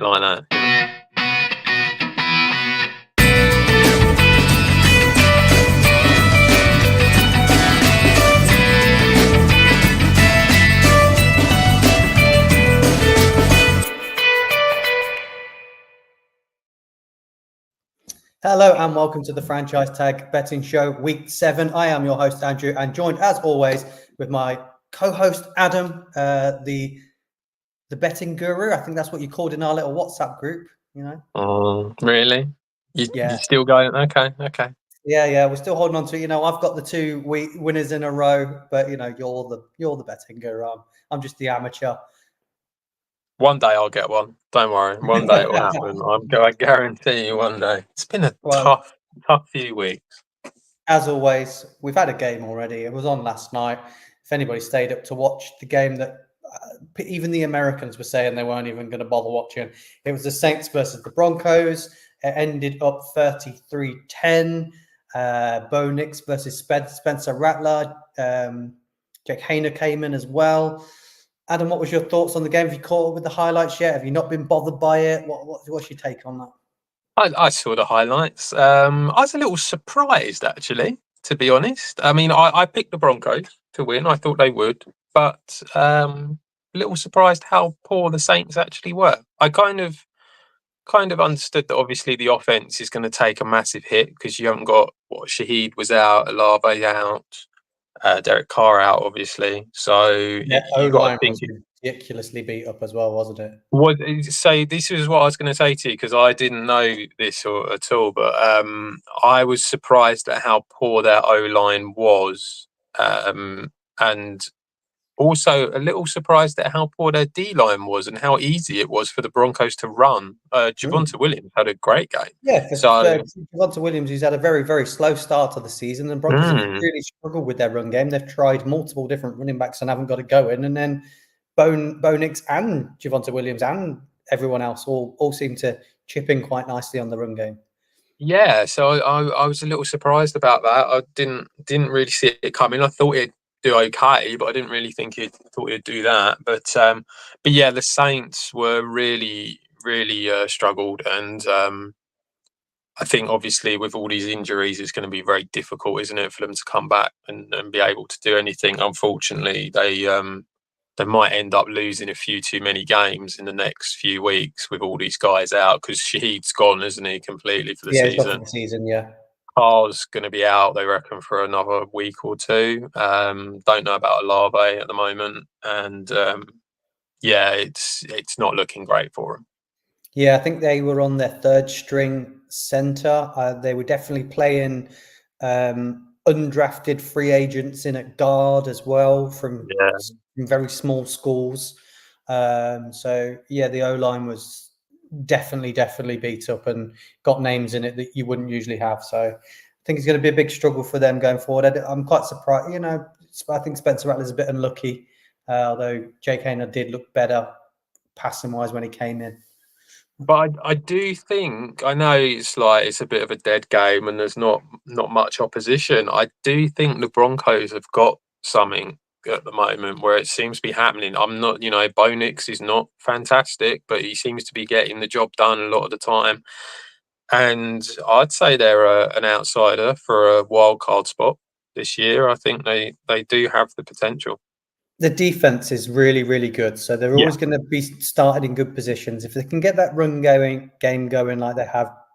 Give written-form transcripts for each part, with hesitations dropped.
like that. Hello and welcome to the Franchise Tag Betting Show, Week 7. I am your host, Andrew, and joined as always with my co-host, Adam, the betting guru. I think that's what you called in our little WhatsApp group, you know. Oh, really? Yeah. You still going? Okay. Yeah, we're still holding on to it. You know, I've got the 2 winners in a row, but you know, you're the betting guru. I'm just the amateur. One day I'll get one. Don't worry. One day it will happen. I guarantee you one day. It's been a tough few weeks. As always, we've had a game already. It was on last night. If anybody stayed up to watch the game that even the Americans were saying they weren't even going to bother watching, it was the Saints versus the Broncos. It ended up 33-10. Bo Nix versus Spencer Rattler. Jake Hayner came in as well. Adam, what was your thoughts on the game? Have you caught up with the highlights yet? Have you not been bothered by it? What's your take on that? I saw the highlights. I was a little surprised, actually, to be honest. I mean, I picked the Broncos to win. I thought they would, but a little surprised how poor the Saints actually were. I kind of understood that obviously the offense is going to take a massive hit because you haven't got Shaheed was out, Olave out, Derek Carr out, obviously. So Yeah, you got to think was ridiculously beat up as well, wasn't it? So this is what I was going to say to you because I didn't know this at all, but I was surprised at how poor their O-line was, and also a little surprised at how poor their D-line was and how easy it was for the Broncos to run. Javonte Williams had a great game. Yeah, Javonte Williams, he's had a very, very slow start to the season, and Broncos have really struggled with their run game. They've tried multiple different running backs and haven't got it going, and then Bo Nix and Javonte Williams and everyone else all seem to chip in quite nicely on the run game. Yeah, so I was a little surprised about that. I didn't really see it coming. I thought it'd do okay, but I didn't really think it thought it'd do that. But yeah, the Saints were really struggled, and I think obviously with all these injuries, it's going to be very difficult, isn't it, for them to come back and be able to do anything. Unfortunately, they might end up losing a few too many games in the next few weeks with all these guys out because Shaheed's gone, isn't he, completely for the season? He's gone for the season, yeah. Carr's going to be out, they reckon, for another week or two. Don't know about Olave at the moment, and yeah, it's not looking great for him. Yeah, I think they were on their 3rd string center. They were definitely playing undrafted free agents in at guard as well from very small schools. So yeah, the O-line was definitely beat up and got names in it that you wouldn't usually have. So I think it's going to be a big struggle for them going forward. I'm quite surprised. You know, I think Spencer Rattler's a bit unlucky, although Jake Hayner did look better passing wise when he came in. But I do think, I know it's a bit of a dead game and there's not much opposition. I do think the Broncos have got something at the moment where it seems to be happening. I'm not, Bo Nix is not fantastic, but he seems to be getting the job done a lot of the time. And I'd say they're an outsider for a wild card spot this year. I think they do have the potential. The defense is really good, so they're always going to be started in good positions. If they can get that run game going like they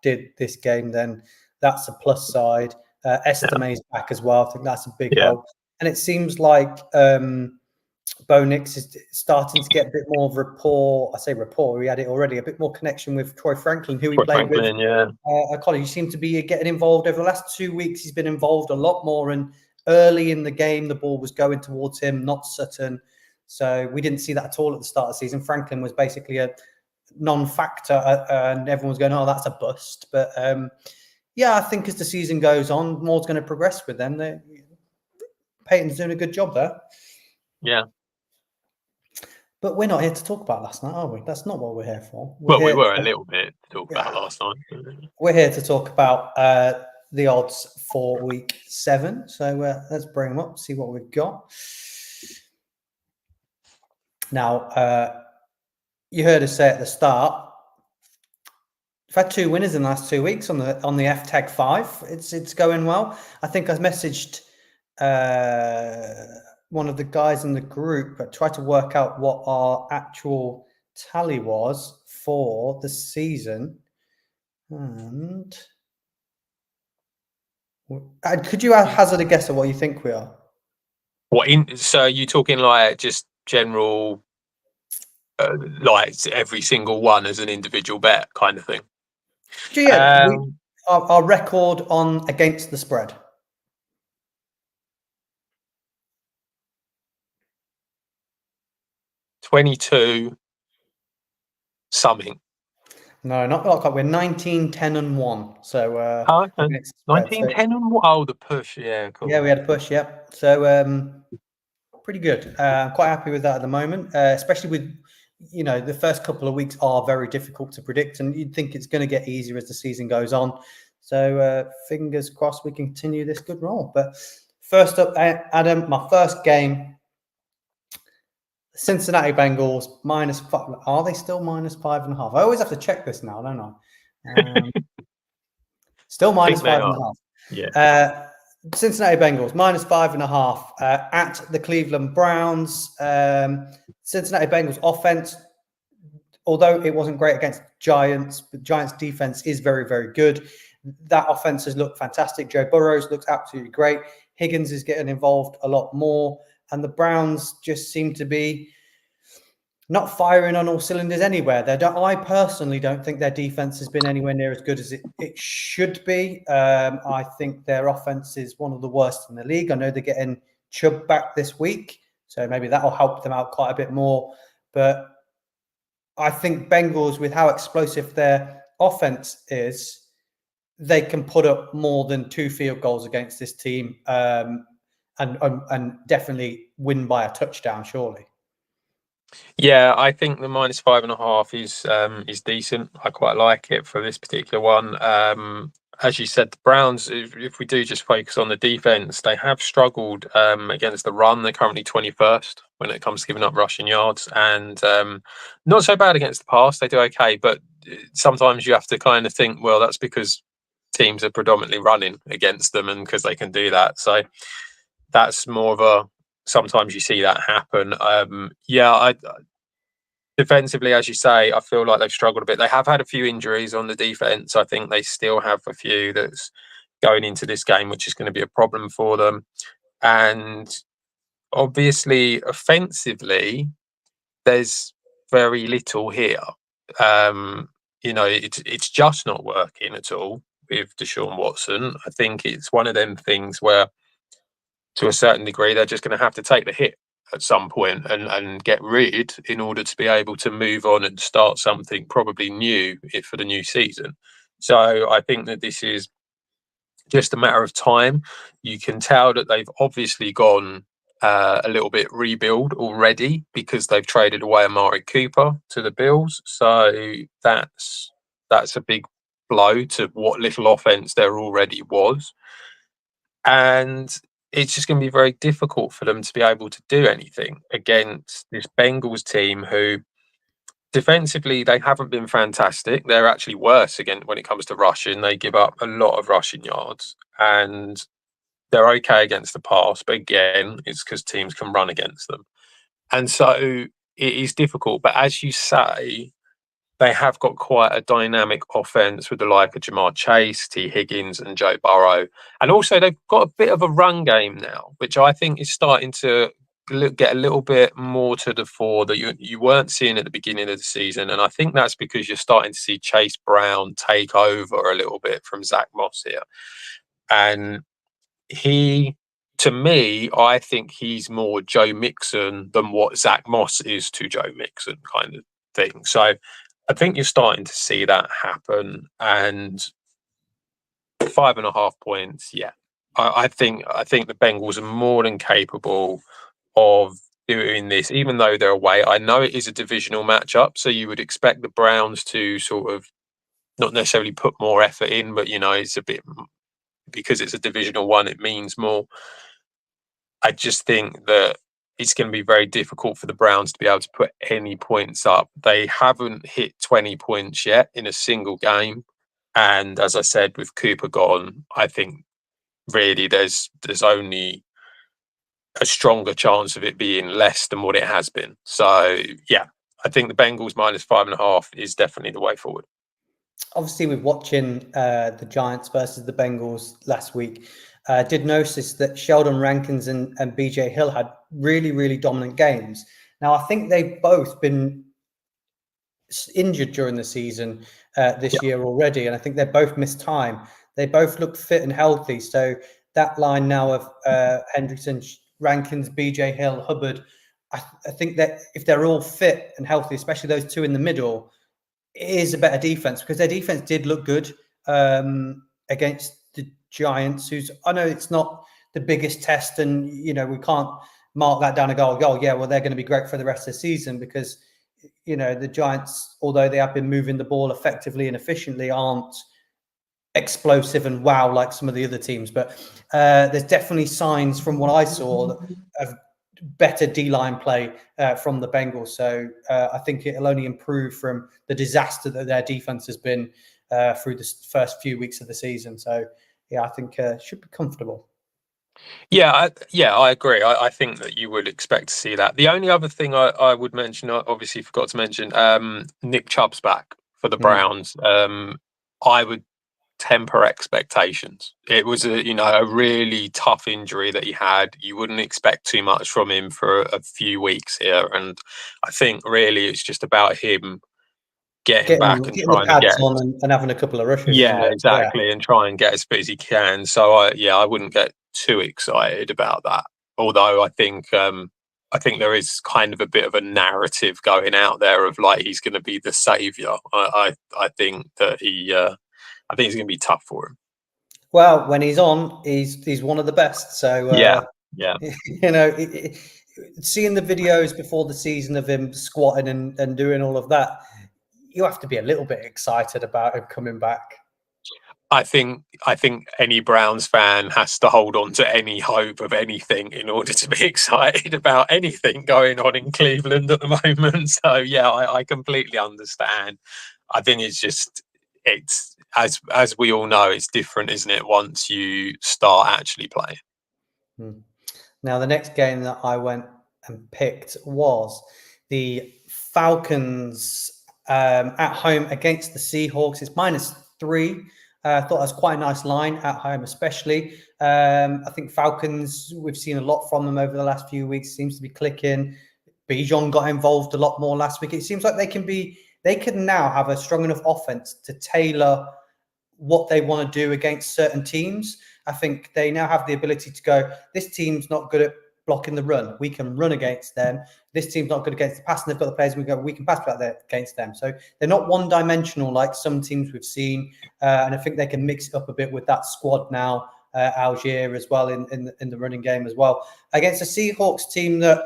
did this game, then that's a plus side. Esteme's back as well. I think that's a big help. And it seems like Bo Nix is starting to get a bit more of rapport. I say rapport, he had it already, a bit more connection with Troy Franklin, who he played with at college. He seemed to be getting involved over the last 2 weeks. He's been involved a lot more, and early in the game, the ball was going towards him, not Sutton. So we didn't see that at all at the start of the season. Franklin was basically a non-factor, and everyone was going, "Oh, that's a bust." But yeah, I think as the season goes on, more's going to progress with them. Peyton's doing a good job there. Yeah. But we're not here to talk about last night, are we? That's not what we're here for. We were a little bit to talk about last night. We're here to talk about the odds for week 7. So let's bring them up, see what we've got. Now, you heard us say at the start, We've had 2 winners in the last 2 weeks on the FTAG5. It's going well. I think I messaged one of the guys in the group, but tried to work out what our actual tally was for the season. And could you hazard a guess at what you think we are? So you talking like just general, like every single one as an individual bet kind of thing? Yeah, our record on against the spread. 22 something. No, not quite. We're 19, 10 and 1. So Okay. 19, 10 and 1. Oh, the push. Yeah, cool. Yeah, we had a push. Yep. So pretty good. Quite happy with that at the moment, especially with, the first couple of weeks are very difficult to predict, and you'd think it's going to get easier as the season goes on. So fingers crossed we continue this good roll. But first up, Adam, my first game, Cincinnati Bengals -5. Are they still -5.5? I always have to check this now, don't I? Still -5.5. Yeah. Cincinnati Bengals -5.5 at the Cleveland Browns. Cincinnati Bengals offense, although it wasn't great against Giants, but Giants defense is very, very good. That offense has looked fantastic. Joe Burrows looks absolutely great. Higgins is getting involved a lot more, and the Browns just seem to be not firing on all cylinders anywhere. I personally don't think their defense has been anywhere near as good as it should be. I think their offense is one of the worst in the league. I know they're getting Chubb back this week, so maybe that'll help them out quite a bit more. But I think Bengals, with how explosive their offense is, they can put up more than 2 field goals against this team, and definitely win by a touchdown, surely. Yeah, I think the -5.5 is decent. I quite like it for this particular one. As you said, the Browns, if we do just focus on the defense, they have struggled against the run. They're currently 21st when it comes to giving up rushing yards, and not so bad against the pass. They do okay, but sometimes you have to kind of think, well, that's because teams are predominantly running against them, and because they can do that. So that's more of a, sometimes you see that happen. Defensively, as you say, I feel like they've struggled a bit. They have had a few injuries on the defense. I think they still have a few that's going into this game, which is going to be a problem for them. And obviously, offensively, there's very little here. It's just not working at all with Deshaun Watson. I think it's one of them things where, to a certain degree, they're just going to have to take the hit at some point and get rid in order to be able to move on and start something probably new for the new season. So I think that this is just a matter of time. You can tell that they've obviously gone a little bit rebuild already because they've traded away Amari Cooper to the Bills. So that's a big blow to what little offense there already was. And it's just going to be very difficult for them to be able to do anything against this Bengals team who defensively they haven't been fantastic. They're actually worse again when it comes to rushing. They give up a lot of rushing yards and they're okay against the pass, but again, it's because teams can run against them. And so it is difficult. But as you say, they have got quite a dynamic offense with the like of Jamar Chase, T. Higgins, and Joe Burrow. And also, they've got a bit of a run game now, which I think is starting to get a little bit more to the fore that you weren't seeing at the beginning of the season. And I think that's because you're starting to see Chase Brown take over a little bit from Zach Moss here. And to me, I think he's more Joe Mixon than what Zach Moss is to Joe Mixon kind of thing. So I think you're starting to see that happen, and 5.5 points. Yeah, I think the Bengals are more than capable of doing this, even though they're away. I know it is a divisional matchup, so you would expect the Browns to sort of not necessarily put more effort in, but it's a bit, because it's a divisional one, it means more. I just think that it's going to be very difficult for the Browns to be able to put any points up. They haven't hit 20 points yet in a single game. And as I said, with Cooper gone, I think really there's only a stronger chance of it being less than what it has been. So, yeah, I think the Bengals -5.5 is definitely the way forward. Obviously, with watching the Giants versus the Bengals last week, did notice that Sheldon Rankins and BJ Hill had really, really dominant games. Now, I think they've both been injured during the season this year already, and I think they both missed time. They both look fit and healthy. So that line now of Hendrickson, Rankins, BJ Hill, Hubbard, I think that if they're all fit and healthy, especially those two in the middle, it is a better defense, because their defense did look good against the Giants, who's, I know it's not the biggest test, and we can't mark that down and go, oh yeah, well, they're going to be great for the rest of the season, because the Giants, although they have been moving the ball effectively and efficiently, aren't explosive and wow like some of the other teams. But there's definitely signs from what I saw of better D-line play from the Bengals. So I think it'll only improve from the disaster that their defense has been through the first few weeks of the season. So yeah, I think it should be comfortable. Yeah, I agree. I think that you would expect to see that. The only other thing I would mention, I obviously forgot to mention, Nick Chubb's back for the Browns. I would temper expectations. It was a really tough injury that he had. You wouldn't expect too much from him for a few weeks here, and I think really it's just about him getting back and trying the pads to get on and having a couple of rushes. exactly, and try and get as fit as he can. So I wouldn't get too excited about that. Although I think there is kind of a bit of a narrative going out there of like he's going to be the savior. I think that I think it's going to be tough for him. Well, when he's on, he's one of the best. So yeah. Seeing the videos before the season of him squatting and doing all of that, you have to be a little bit excited about him coming back. I think any Browns fan has to hold on to any hope of anything in order to be excited about anything going on in Cleveland at the moment. So yeah, I completely understand. I think it's as we all know, it's different, isn't it? Once you start actually playing. Now, the next game that I went and picked was the Falcons at home against the Seahawks. It's -3. I thought that was quite a nice line at home, especially. I think Falcons, we've seen a lot from them over the last few weeks. Seems to be clicking. Bijan got involved a lot more last week. It seems like they can now have a strong enough offense to tailor what they want to do against certain teams. I think they now have the ability to go, this team's not good at blocking the run. We can run against them. This team's not good against the pass, and they've got the players, we can pass against them. So they're not one-dimensional like some teams we've seen, and I think they can mix it up a bit with that squad now, Algier as well in the running game as well. Against a Seahawks team that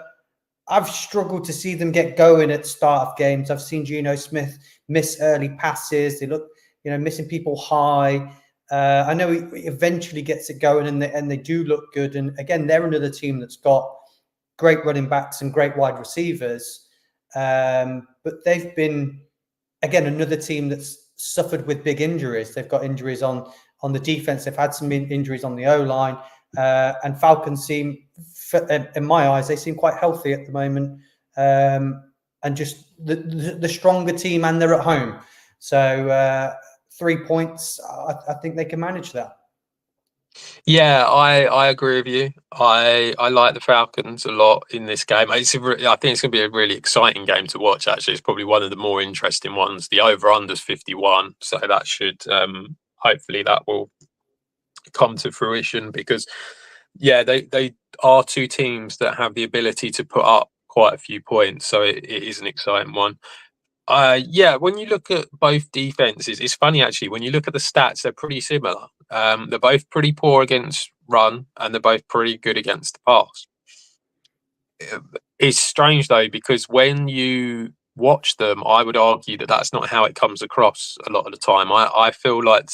I've struggled to see them get going at start of games. I've seen Geno Smith miss early passes. They look, missing people high. I know he eventually gets it going, and they do look good. And again, they're another team that's got great running backs and great wide receivers. But they've been, again, another team that's suffered with big injuries. They've got injuries on the defense. They've had some injuries on the O-line. And Falcons seem, in my eyes, they seem quite healthy at the moment. And just the stronger team, and they're at home. So 3 points, I think they can manage that. Yeah, I agree with you. I like the Falcons a lot in this game. I think it's going to be a really exciting game to watch. Actually, it's probably one of the more interesting ones. The over/under's 51, so that should hopefully that will come to fruition, because they are two teams that have the ability to put up quite a few points. So it is an exciting one. When you look at both defenses, it's funny actually. When you look at the stats, they're pretty similar. They're both pretty poor against run, and they're both pretty good against the pass. It's strange though, because when you watch them, I would argue that that's not how it comes across a lot of the time. I feel like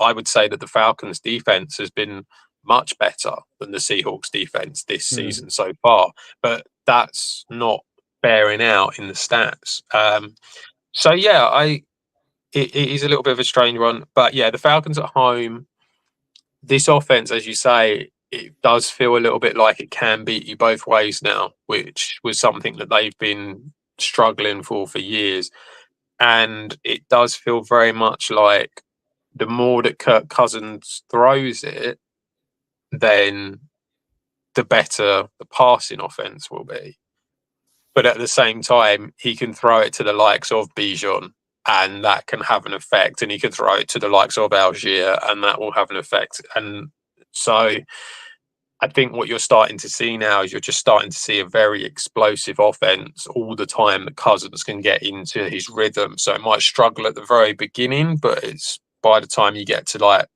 I would say that the Falcons' defense has been much better than the Seahawks' defense this season so far. But that's not bearing out in the stats. So yeah, it is a little bit of a strange one, but yeah, the Falcons at home, this offense, as you say, it does feel a little bit like it can beat you both ways now, which was something that they've been struggling for years. And it does feel very much like the more that Kirk Cousins throws it, then the better the passing offense will be. But at the same time, he can throw it to the likes of Bijan, and that can have an effect. And he can throw it to the likes of Algier, and that will have an effect. And so I think what you're starting to see now is you're just starting to see a very explosive offense all the time that Cousins can get into his rhythm. So it might struggle at the very beginning, but it's by the time you get to like,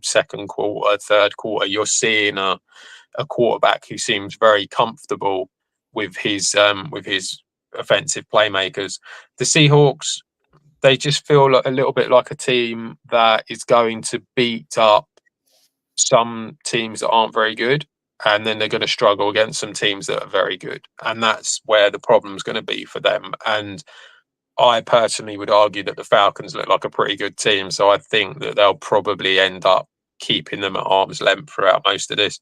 second quarter, third quarter, you're seeing a quarterback who seems very comfortable with his offensive playmakers. The Seahawks, they just feel like a little bit like a team that is going to beat up some teams that aren't very good, and then they're going to struggle against some teams that are very good, and that's where the problem's going to be for them. And I personally would argue that the Falcons look like a pretty good team, so I think that they'll probably end up keeping them at arm's length throughout most of this.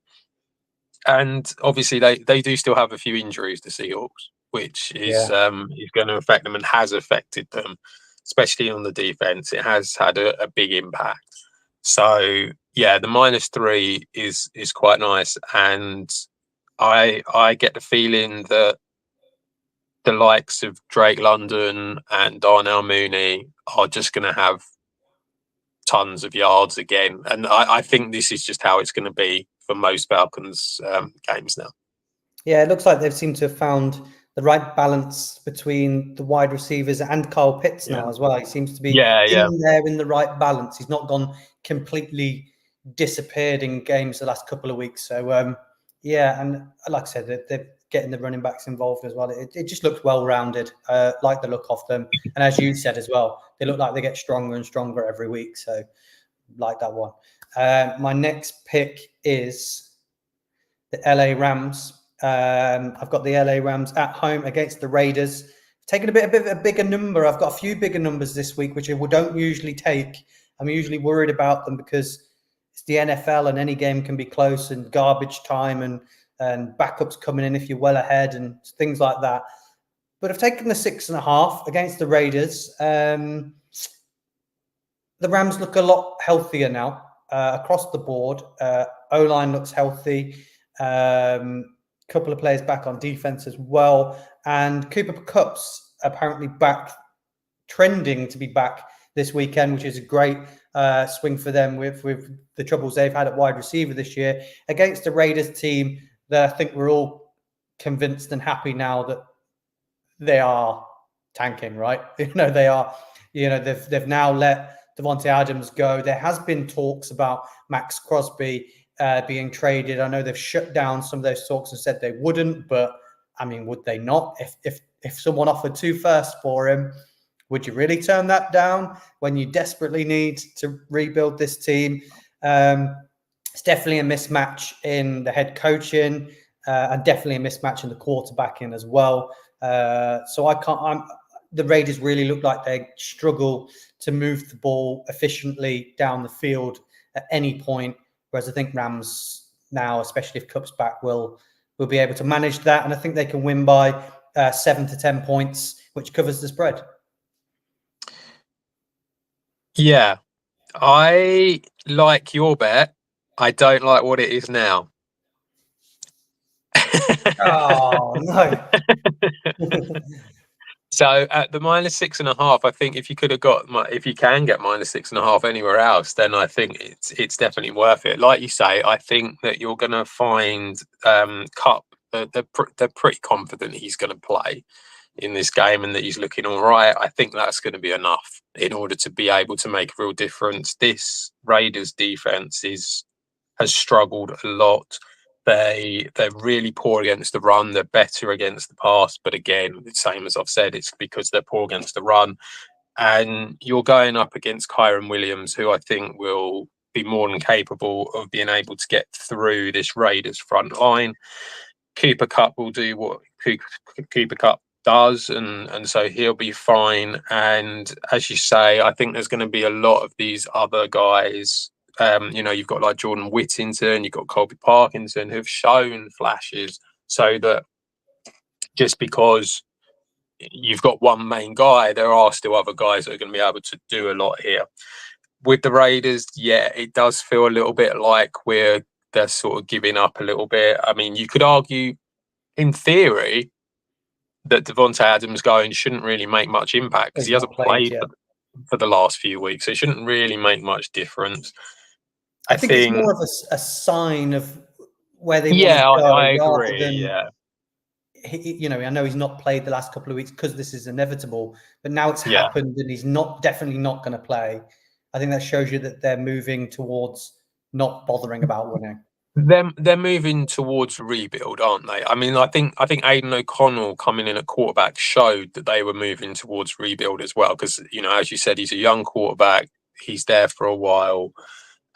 And obviously, they do still have a few injuries, the Seahawks, which is going to affect them and has affected them, especially on the defense. It has had a big impact. So yeah, the -3 is quite nice, and I get the feeling that the likes of Drake London and Darnell Mooney are just going to have tons of yards again, and I think this is just how it's going to be for most Falcons games now. Yeah, it looks like they've seemed to have found the right balance between the wide receivers and Kyle Pitts now as well. He seems to be in there in the right balance. He's not gone completely disappeared in games the last couple of weeks. So, and like I said, they're getting the running backs involved as well. It just looks well-rounded, like the look of them. And as you said as well, they look like they get stronger and stronger every week. So, like that one. My next pick is the LA Rams. I've got the LA Rams at home against the Raiders. Taking a bit of a bigger number. I've got a few bigger numbers this week, which I don't usually take. I'm usually worried about them because it's the NFL and any game can be close and garbage time and backups coming in if you're well ahead and things like that. But I've taken the 6.5 against the Raiders. The Rams look a lot healthier now across the board. O-line looks healthy. Couple of players back on defense as well, and Cooper Kupp's apparently back, trending to be back this weekend, which is a great swing for them with the troubles they've had at wide receiver this year against the Raiders team that I think we're all convinced and happy now that they are tanking, right? They are. They've now let Devontae Adams go. There has been talks about Max Crosby being traded. I know they've shut down some of those talks and said they wouldn't, but I mean, would they not? If someone offered 2 firsts for him, would you really turn that down when you desperately need to rebuild this team? It's definitely a mismatch in the head coaching and definitely a mismatch in the quarterbacking as well. So the Raiders really look like they struggle to move the ball efficiently down the field at any point. Whereas I think Rams now, especially if Kupp's back, will be able to manage that. And I think they can win by 7 to 10 points, which covers the spread. Yeah, I like your bet. I don't like what it is now. Oh, no. So at the -6.5, I think if you can get -6.5 anywhere else, then I think it's definitely worth it. Like you say, I think that you're going to find Kupp. They're pretty confident he's going to play in this game and that he's looking all right. I think that's going to be enough in order to be able to make a real difference. This Raiders defense has struggled a lot. They're really poor against the run. They're better against the pass, but again, the same as I've said, it's because they're poor against the run. And you're going up against Kyren Williams, who I think will be more than capable of being able to get through this Raiders front line. Cooper Cup will do what Cooper Cup does, and so he'll be fine. And as you say, I think there's going to be a lot of these other guys. You've got like Jordan Whittington, you've got Colby Parkinson, who've shown flashes. So that just because you've got one main guy, there are still other guys that are going to be able to do a lot here. With the Raiders, yeah, it does feel a little bit like they're sort of giving up a little bit. I mean, you could argue, in theory, that Devontae Adams going shouldn't really make much impact because he hasn't played for the last few weeks. So it shouldn't really make much difference. I think it's more of a sign of where they want to go. I agree. I know he's not played the last couple of weeks because this is inevitable, but now it's happened and he's definitely not going to play. I think that shows you that they're moving towards not bothering about winning. They're moving towards rebuild, aren't they? I mean, I think Aidan O'Connell coming in at quarterback showed that they were moving towards rebuild as well. Because as you said, he's a young quarterback. He's there for a while.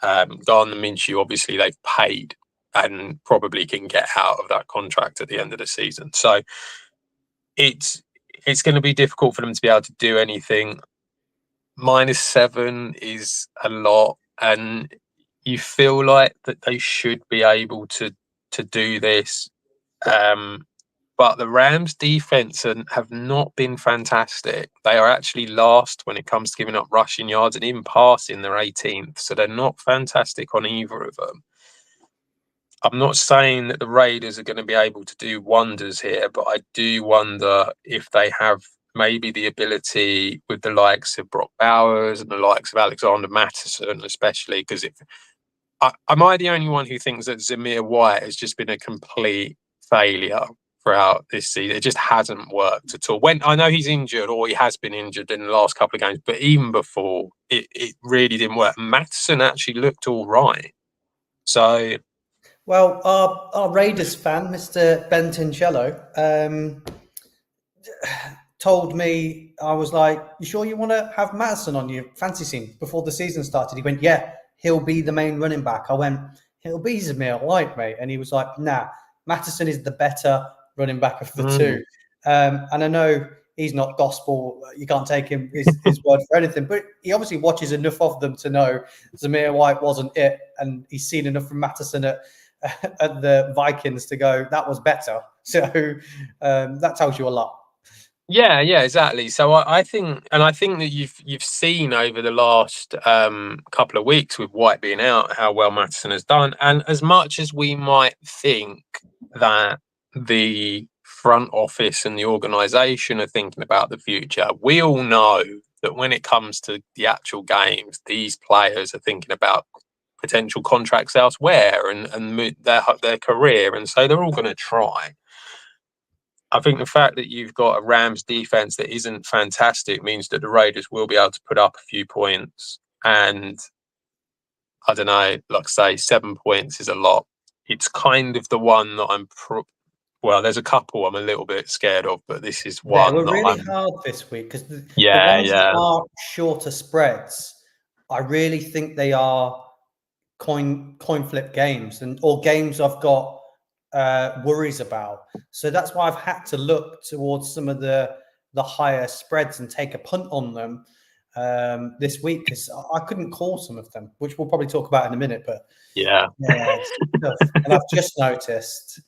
Gardner Minshew, obviously, they've paid and probably can get out of that contract at the end of the season. So it's going to be difficult for them to be able to do anything. -7 is a lot, and you feel like that they should be able to do this. But the Rams defense have not been fantastic. They are actually last when it comes to giving up rushing yards, and in passing, they're 18th. So they're not fantastic on either of them. I'm not saying that the Raiders are going to be able to do wonders here, but I do wonder if they have maybe the ability with the likes of Brock Bowers and the likes of Alexander Mattison, especially, because am I the only one who thinks that Zamir White has just been a complete failure throughout this season? It just hasn't worked at all. When I know he's injured, or he has been injured in the last couple of games, but even before, it really didn't work. Mattison actually looked all right. So, well, our Raiders fan, Mr. Bentincello, told me, I was like, "You sure you want to have Mattison on your fantasy team before the season started?" He went, "Yeah, he'll be the main running back." I went, "He'll be Zamir White, mate." And he was like, "Nah, Mattison is the better running back of the two." And I know he's not gospel. You can't take his word for anything, but he obviously watches enough of them to know Zamir White wasn't it. And he's seen enough from Mattison at the Vikings to go, that was better. So that tells you a lot. Yeah, exactly. So I think that you've seen over the last couple of weeks with White being out how well Mattison has done. And as much as we might think that the front office and the organisation are thinking about the future, we all know that when it comes to the actual games, these players are thinking about potential contracts elsewhere and their career, and so they're all going to try. I think the fact that you've got a Rams defense that isn't fantastic means that the Raiders will be able to put up a few points. And I don't know, like I say, 7 points is a lot. It's kind of the one that there's a couple I'm a little bit scared of, but this is one. They were really hard this week because the ones that are shorter spreads, I really think they are coin flip games or games I've got worries about. So that's why I've had to look towards some of the higher spreads and take a punt on them this week, because I couldn't call some of them, which we'll probably talk about in a minute. But yeah, it's tough. And I've just noticed,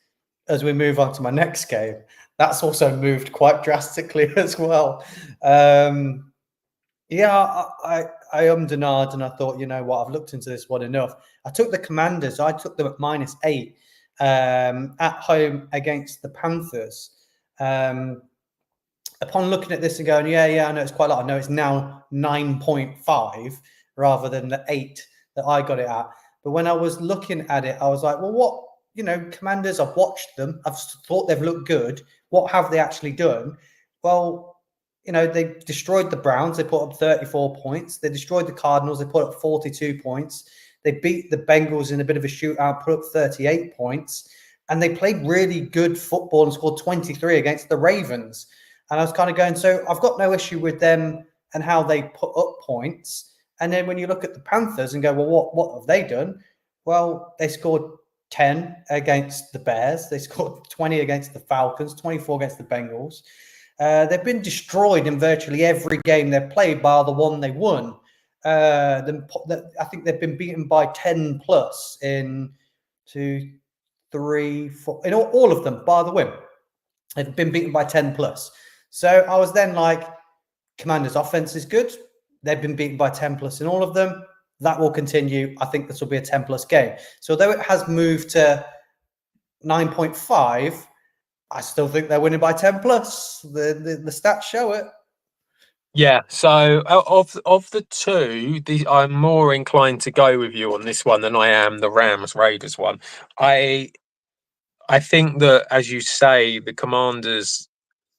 as we move on to my next game, that's also moved quite drastically as well. I ummed and ahed, and I thought, you know what, I've looked into this one enough. I took the Commanders. I took them at -8 at home against the Panthers. Upon looking at this and going, I know it's quite a lot. I know it's now 9.5 rather than the 8 that I got it at. But when I was looking at it, I was like, well, what, Commanders, I've watched them. I've thought they've looked good. What have they actually done? Well, they destroyed the Browns. They put up 34 points. They destroyed the Cardinals. They put up 42 points. They beat the Bengals in a bit of a shootout, put up 38 points. And they played really good football and scored 23 against the Ravens. And I was kind of going, so I've got no issue with them and how they put up points. And then when you look at the Panthers and go, well, what have they done? Well, they scored 10 against the Bears. They scored 20 against the Falcons, 24 against the Bengals. They've been destroyed in virtually every game they've played, bar the one they won. I think they've been beaten by 10 plus in 2, 3, 4, in all of them, bar the win. They've been beaten by 10 plus. So I was then like, Commanders' offense is good. They've been beaten by 10 plus in all of them. That will continue. I think this will be a 10 plus game. So although it has moved to 9.5, I still think they're winning by 10 plus. The stats show it. Yeah, so of the two, I'm more inclined to go with you on this one than I am the Rams Raiders one. I think that, as you say, the Commanders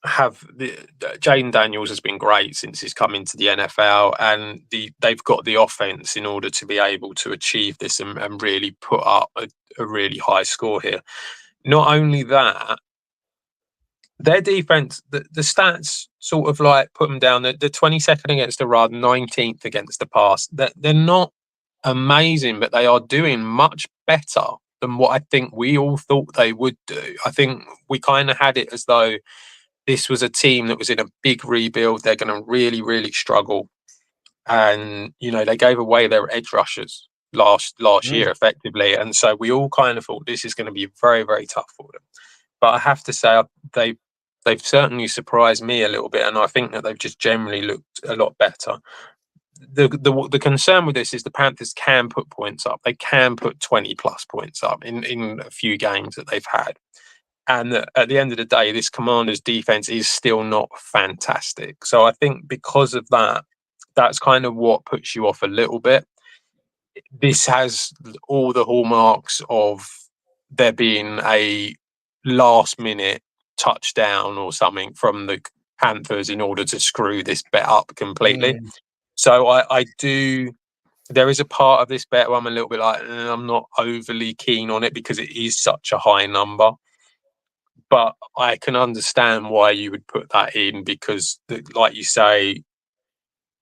have Jaden Daniels has been great since he's come into the NFL, and they've got the offense in order to be able to achieve this and really put up a really high score here. Not only that, their defense, the stats sort of like put them down. The 22nd against the run, 19th against the pass. They're not amazing, but they are doing much better than what I think we all thought they would do. I think we kind of had it as though this was a team that was in a big rebuild. They're going to really, really struggle. And, they gave away their edge rushers last year effectively. And so we all kind of thought this is going to be very, very tough for them. But I have to say, they've certainly surprised me a little bit. And I think that they've just generally looked a lot better. The concern with this is the Panthers can put points up. They can put 20 plus points up in a few games that they've had. And at the end of the day, this Commanders defense is still not fantastic. So I think because of that, that's kind of what puts you off a little bit. This has all the hallmarks of there being a last minute touchdown or something from the Panthers in order to screw this bet up completely. So I do. There is a part of this bet where I'm a little bit like, I'm not overly keen on it because it is such a high number. But I can understand why you would put that in because, like you say,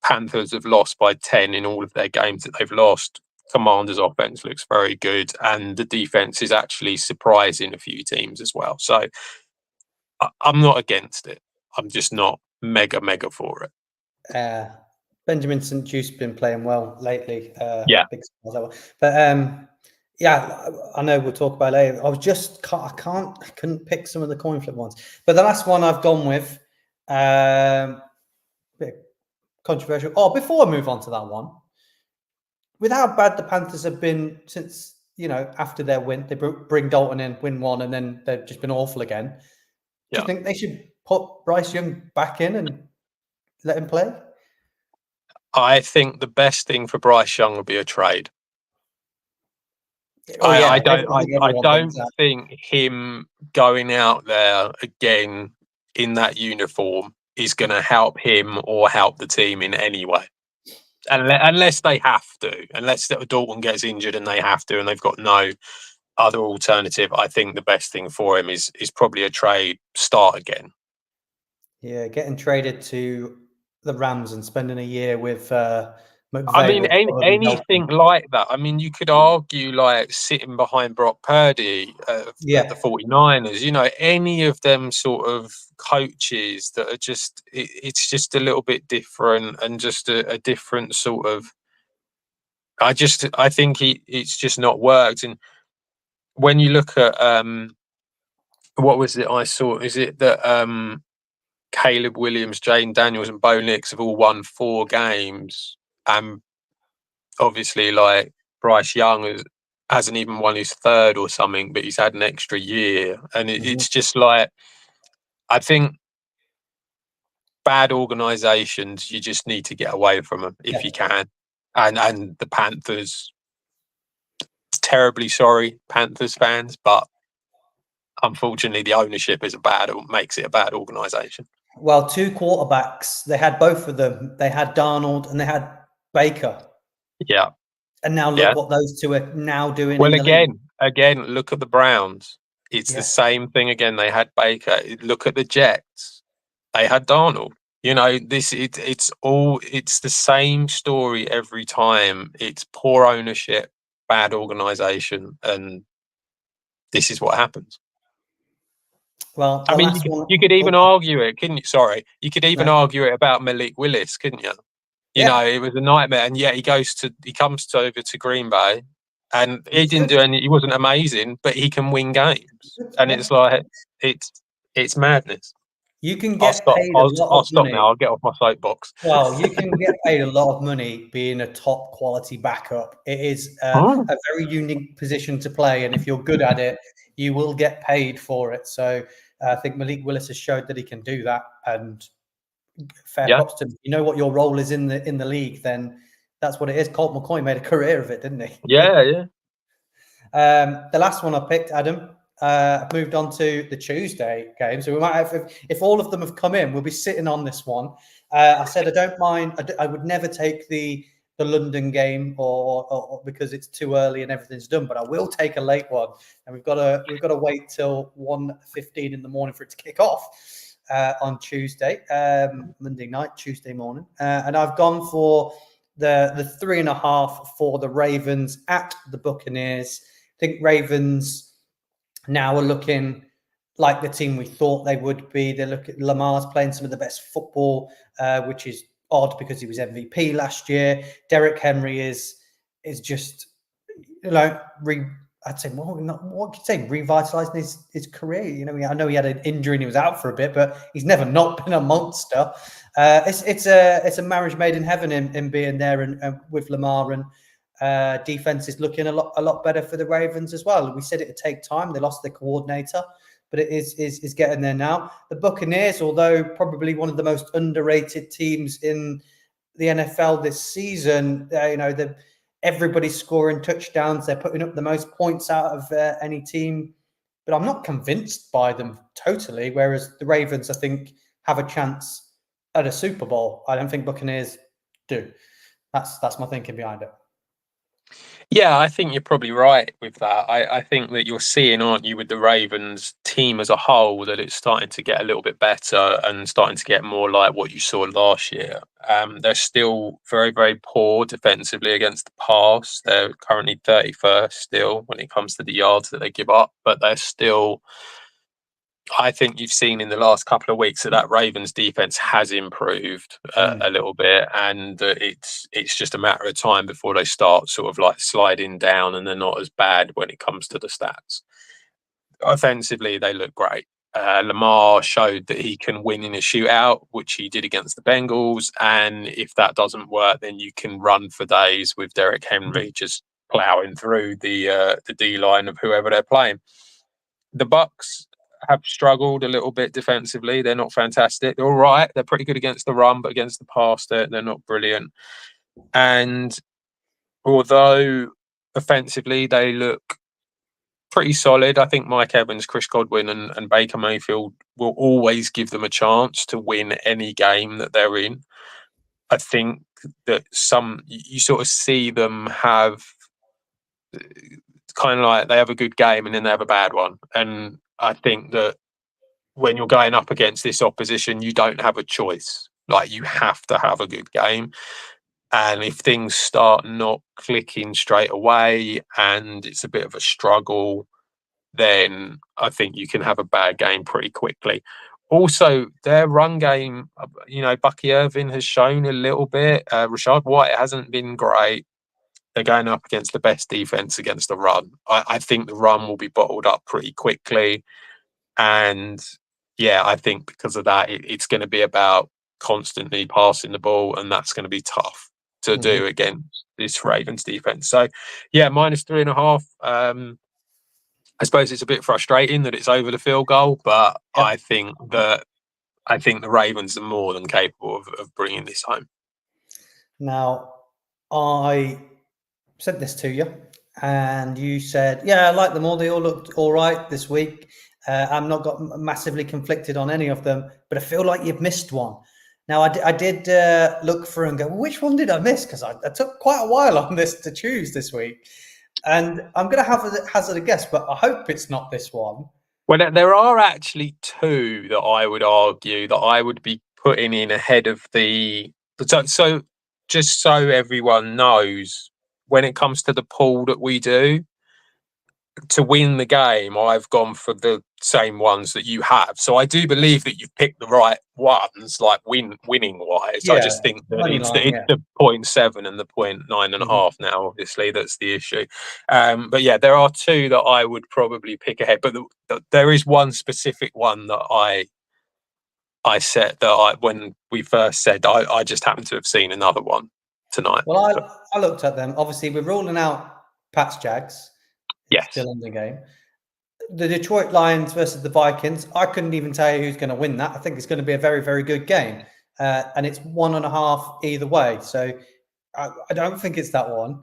Panthers have lost by 10 in all of their games that they've lost. Commanders' offense looks very good, and the defense is actually surprising a few teams as well. So I'm not against it. I'm just not mega for it. Benjamin St. Juice's been playing well lately. Yeah. But yeah, I know we'll talk about it later. I couldn't pick some of the coin flip ones. But the last one I've gone with, bit controversial. Oh, before I move on to that one, with how bad the Panthers have been since, after their win, they bring Dalton in, win one, and then they've just been awful again. Do you think they should put Bryce Young back in and let him play? I think the best thing for Bryce Young would be a trade. I don't think him going out there again in that uniform is going to help him or help the team in any way. Unless they have to, unless Dalton gets injured and they have to, and they've got no other alternative. I think the best thing for him is probably a trade, start again. Yeah, getting traded to the Rams and spending a year with I mean, anything like that. I mean, you could argue like sitting behind Brock Purdy at the 49ers, any of them sort of coaches that are just, it's just a little bit different and just a different sort of, I think it's just not worked. And when you look at, what was it I saw? Is it that Caleb Williams, Jaden Daniels and Bo Nix have all won 4 games and obviously like Bryce Young hasn't even won his 3rd or something, but he's had an extra year. And it's just like, I think bad organisations, you just need to get away from them if you can. And the Panthers, terribly sorry, Panthers fans, but unfortunately the ownership makes it a bad organisation. Well, 2 quarterbacks, they had both of them. They had Darnold and they had Baker. Yeah. And now look what those two are now doing. Well, again, look at the Browns. It's the same thing again. They had Baker. Look at the Jets. They had Darnold. It's the same story every time. It's poor ownership, bad organization, and this is what happens. Well, I mean, you could even argue it, couldn't you? Sorry, you could even argue it about Malik Willis, couldn't you? You know, it was a nightmare, and yet he comes over to Green Bay, and he didn't do any. He wasn't amazing, but he can win games, and it's like it's madness. You can get paid a lot I'll of stop money. now. I'll get off my soapbox. Well, you can get paid a lot of money being a top quality backup. It is a very unique position to play, and if you're good at it, you will get paid for it. So I think Malik Willis has showed that he can do that, and fair props to him. You know what your role is in the league, then that's what it is. Colt McCoy made a career of it, didn't he? Yeah. The last one I picked, Adam. I've moved on to the Tuesday game, so we might have, if all of them have come in, we'll be sitting on this one. I said I don't mind. I would never take the London game or because it's too early and everything's done, but I will take a late one, and we've got to wait till 1:15 in the morning for it to kick off on Tuesday, Monday night, Tuesday morning, and I've gone for the 3.5 for the Ravens at the Buccaneers. I think Ravens now are looking like the team we thought they would be. They look at Lamar's playing some of the best football, which is odd because he was MVP last year. Derrick Henry is just, I'd say what could you say, revitalizing his career. You know, I know he had an injury and he was out for a bit, but he's never not been a monster. It's a marriage made in heaven in being there and with Lamar, and defense is looking a lot better for the Ravens as well. We said it would take time. They lost their coordinator, but it is getting there now. The Buccaneers, although probably one of the most underrated teams in the NFL this season, everybody's scoring touchdowns. They're putting up the most points out of any team, but I'm not convinced by them totally. Whereas the Ravens, I think, have a chance at a Super Bowl. I don't think Buccaneers do. That's my thinking behind it. Yeah, I think you're probably right with that. I think that you're seeing, aren't you, with the Ravens team as a whole, that it's starting to get a little bit better and starting to get more like what you saw last year. They're still very, very poor defensively against the pass. They're currently 31st still when it comes to the yards that they give up, but they're still... I think you've seen in the last couple of weeks that Ravens defense has improved a little bit, and it's just a matter of time before they start sort of like sliding down, and they're not as bad when it comes to the stats. Offensively, they look great. Lamar showed that he can win in a shootout, which he did against the Bengals, and if that doesn't work, then you can run for days with Derrick Henry just plowing through the D line of whoever they're playing. The Bucs have struggled a little bit defensively. They're not fantastic. They're all right. They're pretty good against the run, but against the pass, they're not brilliant. And although offensively they look pretty solid, I think Mike Evans, Chris Godwin, and Baker Mayfield will always give them a chance to win any game that they're in. I think that you sort of see them have kind of like they have a good game and then they have a bad one. And I think that when you're going up against this opposition, you don't have a choice. Like, you have to have a good game. And if things start not clicking straight away and it's a bit of a struggle, then I think you can have a bad game pretty quickly. Also, their run game, Bucky Irvin has shown a little bit. Rashad White hasn't been great. They're going up against the best defense against the run. I think the run will be bottled up pretty quickly. And yeah, I think because of that, it's going to be about constantly passing the ball, and that's going to be tough to do against this Ravens defense. So yeah, -3.5. I suppose it's a bit frustrating that it's over the field goal, but I think the Ravens are more than capable of bringing this home. Now, I said this to you, and you said, "Yeah, I like them all. They all looked all right this week. I'm not got massively conflicted on any of them, but I feel like you've missed one." Now, I did look through and go, well, which one did I miss? Because I took quite a while on this to choose this week. And I'm going to hazard a guess, but I hope it's not this one. Well, there are actually two that I would argue that I would be putting in ahead of the... So just so everyone knows, when it comes to the pool that we do, to win the game, I've gone for the same ones that you have. So I do believe that you've picked the right ones, like winning wise. I Yeah, just think that money it's line, the 0.7 and the 0.9 and a Mhm. half now. Obviously, that's the issue. But yeah, there are two that I would probably pick ahead. But there is one specific one that I said that when we first said, I just happened to have seen another one tonight. Well, I looked at them. Obviously, we're ruling out Pats Jags. It's Yes. still in the game. The Detroit Lions versus the Vikings. I couldn't even tell you who's going to win that. I think it's going to be a very, very good game. And it's 1.5 either way. So I don't think it's that one.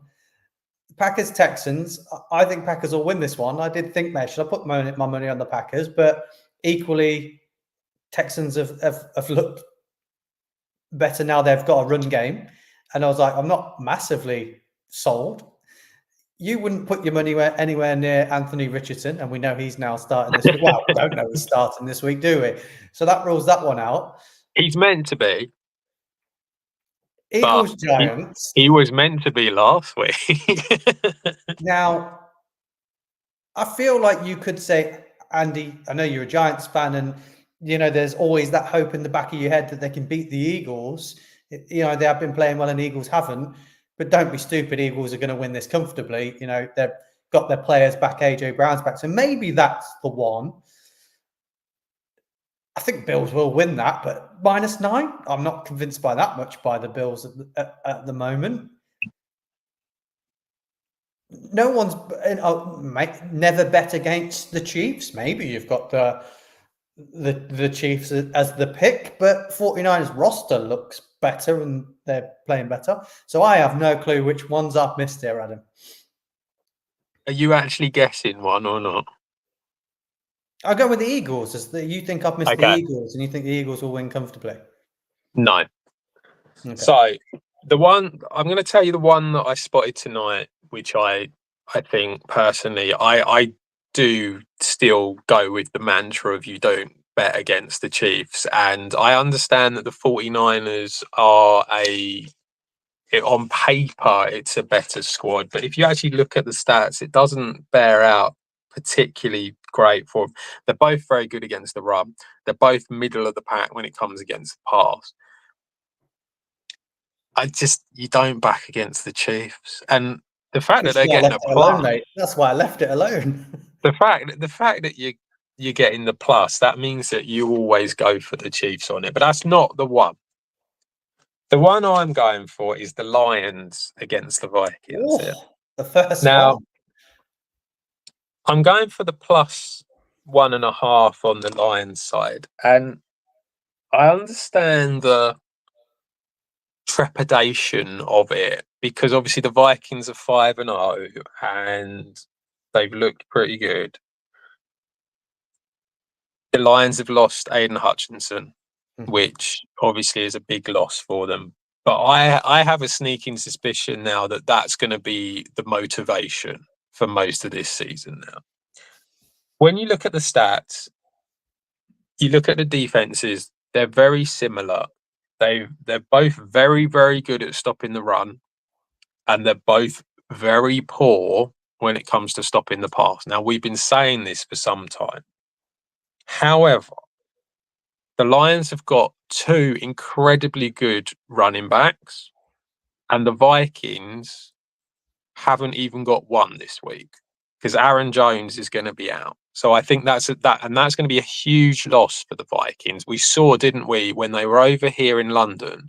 Packers Texans. I think Packers will win this one. I did think, man, should I put my money on the Packers? But equally, Texans have looked better now. They've got a run game. And I was like, I'm not massively sold. You wouldn't put your money anywhere near Anthony Richardson, and we know he's now starting this week. Well, we don't know he's starting this week, do we? So that rules that one out. He's meant to be. But Eagles Giants. he was meant to be last week. Now, I feel like you could say, Andy, I know you're a Giants fan, and there's always that hope in the back of your head that they can beat the Eagles. They have been playing well, and Eagles haven't. But don't be stupid. Eagles are going to win this comfortably. They've got their players back. AJ Brown's back, so maybe that's the one. I think Bills will win that, but -9. I'm not convinced by that much by the Bills at the moment. No one's never bet against the Chiefs. Maybe you've got the Chiefs as the pick, but 49ers roster looks better and they're playing better. So I have no clue which ones I've missed here, Adam. Are you actually guessing one or not? I'll go with the Eagles. You think I've missed the Eagles, and you think the Eagles will win comfortably? No. Okay. So the one I'm going to tell you, the one that I spotted tonight, which I think personally, I do still go with the mantra of you don't bet against the Chiefs. And I understand that the 49ers are on paper, it's a better squad. But if you actually look at the stats, it doesn't bear out particularly great for them. They're both very good against the run. They're both middle of the pack when it comes against the pass. You don't back against the Chiefs. And the fact that they're getting a plus, that's why I left it alone. the fact that you're getting the plus, that means that you always go for the Chiefs on it. But that's not the one. The one I'm going for is the Lions against the Vikings. The first now, one. I'm going for the +1.5 on the Lions side. And I understand the trepidation of it because obviously the Vikings are 5-0 and they've looked pretty good. The Lions have lost Aiden Hutchinson, which obviously is a big loss for them. But I have a sneaking suspicion now that that's going to be the motivation for most of this season now. When you look at the stats, you look at the defenses, they're very similar. They're both very, very good at stopping the run, and they're both very poor when it comes to stopping the pass. Now, we've been saying this for some time. However, the Lions have got two incredibly good running backs, and the Vikings haven't even got one this week because Aaron Jones is going to be out. So I think that's going to be a huge loss for the Vikings. We saw, didn't we, when they were over here in London,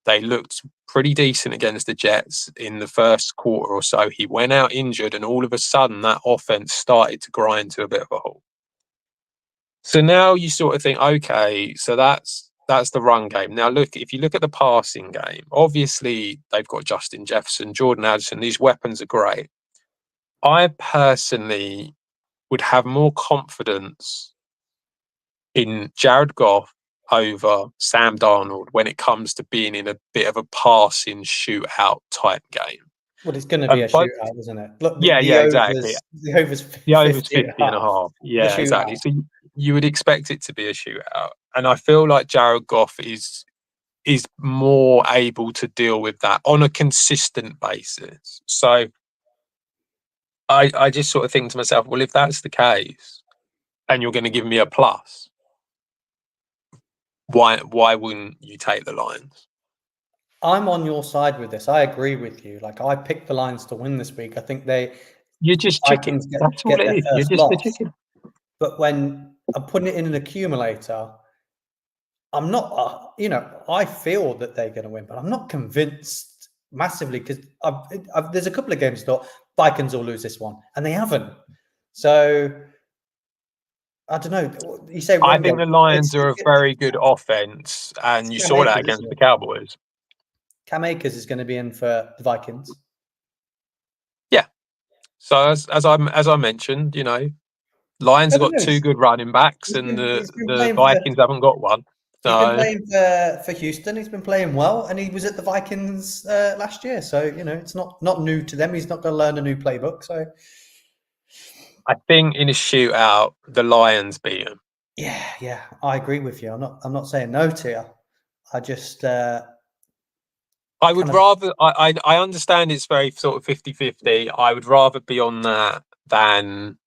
they looked pretty decent against the Jets in the first quarter or so. He went out injured, and all of a sudden that offense started to grind to a bit of a halt. So now you sort of think, okay, so that's the run game. Now look, if you look at the passing game, obviously they've got Justin Jefferson, Jordan Addison. These weapons are great. I personally would have more confidence in Jared Goff over Sam Darnold when it comes to being in a bit of a passing shootout type game. Well, it's going to be a shootout, isn't it? Look, exactly. The over's 50.5. Yeah, exactly. So you would expect it to be a shootout. And I feel like Jared Goff is more able to deal with that on a consistent basis. So I just sort of think to myself, well, if that's the case, and you're going to give me a plus, why wouldn't you take the Lions? I'm on your side with this. I agree with you. Like, I picked the Lions to win this week. I think You're just chicken. Vikings That's all get it their is. You're first just a loss. chicken. But when I'm putting it in an accumulator, I'm not, I feel that they're going to win, but I'm not convinced massively because there's a couple of games I thought Vikings will lose this one, and they haven't. So I don't know. You say I run think game. the Lions are a very good offense, and you Cam saw that Akers, against isn't the it? Cowboys. Cam Akers is going to be in for the Vikings. Yeah. So as I mentioned, Lions I have don't got know. two good running backs, He's and been the he's been the playing for Vikings haven't got one. he's been So playing for Houston. He's been playing well, and he was at the Vikings last year. So it's not new to them. He's not going to learn a new playbook. So I think in a shootout, the Lions beat them. yeah, I agree with you. I'm not saying no to you. I just I would kind of rather. I understand it's very sort of 50-50. I would rather be on that than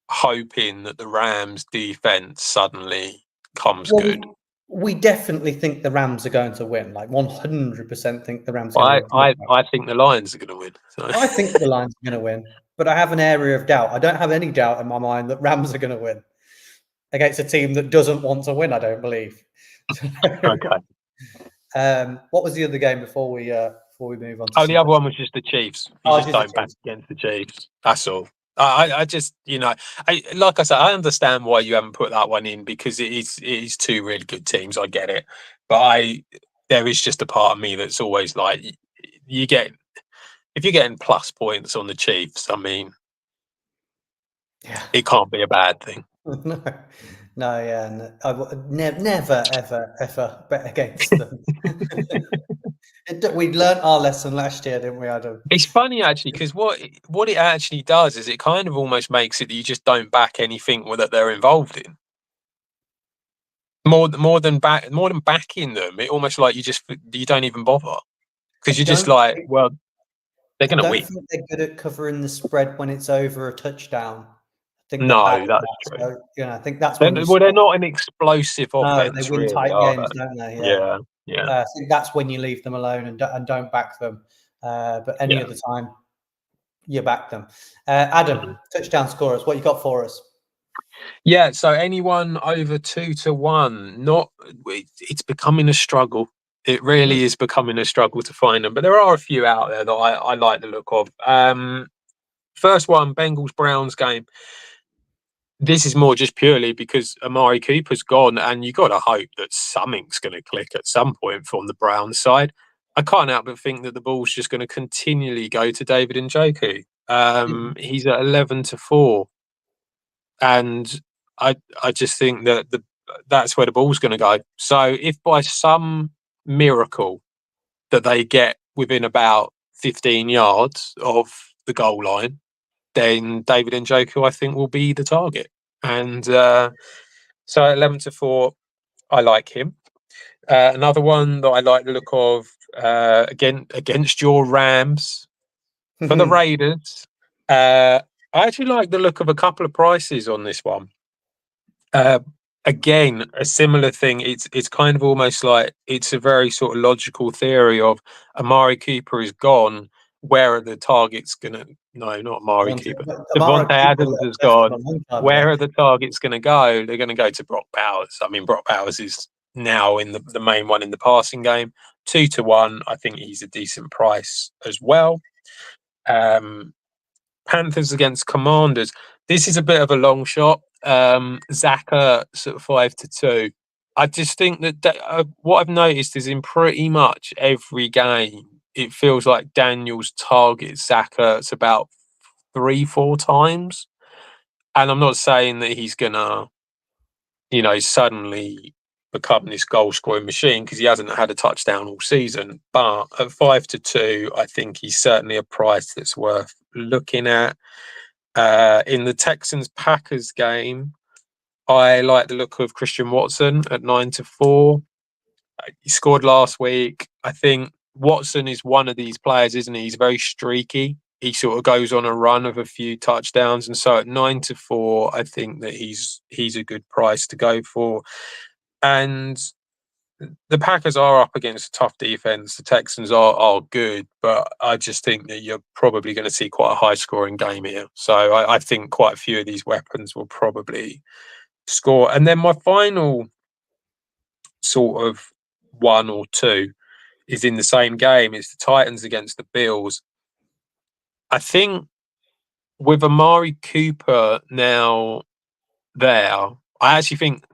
hoping that the Rams defense suddenly comes well, good. we definitely think the Rams are going to win. Like 100% think the Rams are going I to I, win. I think the Lions are going to win. So. I think the Lions are going to win, but I have an area of doubt. I don't have any doubt in my mind that Rams are going to win against a team that doesn't want to win. I don't believe. Okay. What was the other game before we move on to Oh, the other something? one was just the Chiefs. You Oh, just just the don't back Chiefs. against the Chiefs. That's all. I just, like I said, I understand why you haven't put that one in because it is two really good teams. I get it, but there is just a part of me that's always like, you get if you're getting plus points on the Chiefs, I mean, Yeah. it can't be a bad thing. No, no, yeah, no, never, ever, ever bet against them. We learned our lesson last year, didn't we, Adam? It's funny actually because what it actually does is it kind of almost makes it that you just don't back anything that they're involved in. More than backing them, it almost like you don't even bother I because you're just don't like, think, well, they're I going to don't win. think they're good at covering the spread when it's over a touchdown. I think they're bad No, at that's that. true. So, I think that's when you They're stop. not an explosive No, they offense, win really, tight are games, they? don't they? Yeah. Yeah, yeah, I think that's when you leave them alone and don't back them. But any yeah. other time, you back them. Adam, Mhm. touchdown scorers, what you got for us? Yeah, so anyone over 2-1, it's becoming a struggle. It really is becoming a struggle to find them, but there are a few out there that I like the look of. First one, Bengals Browns game. This is more just purely because Amari Cooper's gone, and you got to hope that something's going to click at some point from the Browns side. I can't help but think that the ball's just going to continually go to David Njoku. He's at 11-4, and I just think that that's where the ball's going to go. So if by some miracle that they get within about 15 yards of the goal line, then David Njoku, I think, will be the target. And so at 11-4, I like him. Another one that I like the look of against your Rams for the Raiders. I actually like the look of a couple of prices on this one. Again, a similar thing. It's kind of almost like it's a very sort of logical theory of Amari Cooper is gone. Where are the targets going to? No, not Amari Cooper. Amara Devontae Cooper Adams has left them gone. a long time Where ago. are the targets going to go? They're going to go to Brock Bowers. I mean, Brock Bowers is now in the main one in the passing game. 2-1. I think he's a decent price as well. Panthers against Commanders. This is a bit of a long shot. Zach Ertz at 5-2. I just think that what I've noticed is in pretty much every game, it feels like Daniels targets Zach Ertz about 3-4 times. And I'm not saying that he's gonna, suddenly become this goal scoring machine because he hasn't had a touchdown all season. But at 5-2, I think he's certainly a price that's worth looking at. In the Texans Packers game, I like the look of Christian Watson at 9-4. He scored last week. I think Watson is one of these players, isn't he? He's very streaky. he sort of goes on a run of a few touchdowns, and so at 9-4, I think that he's a good price to go for. And the Packers are up against a tough defense. The Texans are good, but I just think that you're probably going to see quite a high scoring game here. So I think quite a few of these weapons will probably score. And then my final sort of one or two is in the same game. It's the Titans against the Bills. I think with Amari Cooper now there, I actually think,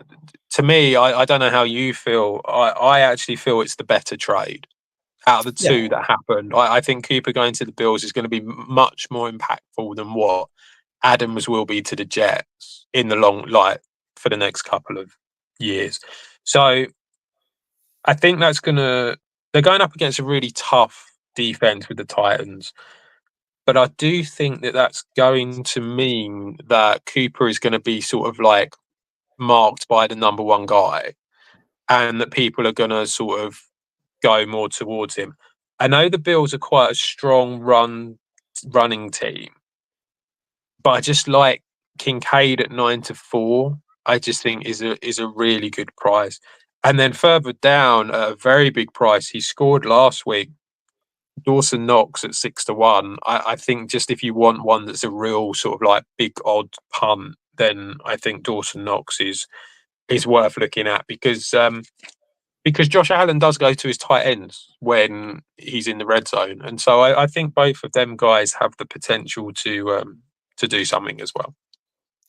to me, I don't know how you feel. I actually feel it's the better trade out of the Yeah. two that happened. I think Cooper going to the Bills is going to be much more impactful than what Adams will be to the Jets in the for the next couple of years. So I think they're going up against a really tough defense with the Titans. But I do think that that's going to mean that Cooper is going to be sort of like marked by the number one guy, and that people are going to sort of go more towards him. I know the Bills are quite a strong running team, but I just like Kincaid at 9-4. I just think is a really good price. And then further down, at a very big price, he scored last week. Dawson Knox at 6-1. I think just if you want one that's a real sort of like big odd punt, then I think Dawson Knox is worth looking at because Josh Allen does go to his tight ends when he's in the red zone, and so I think both of them guys have the potential to do something as well.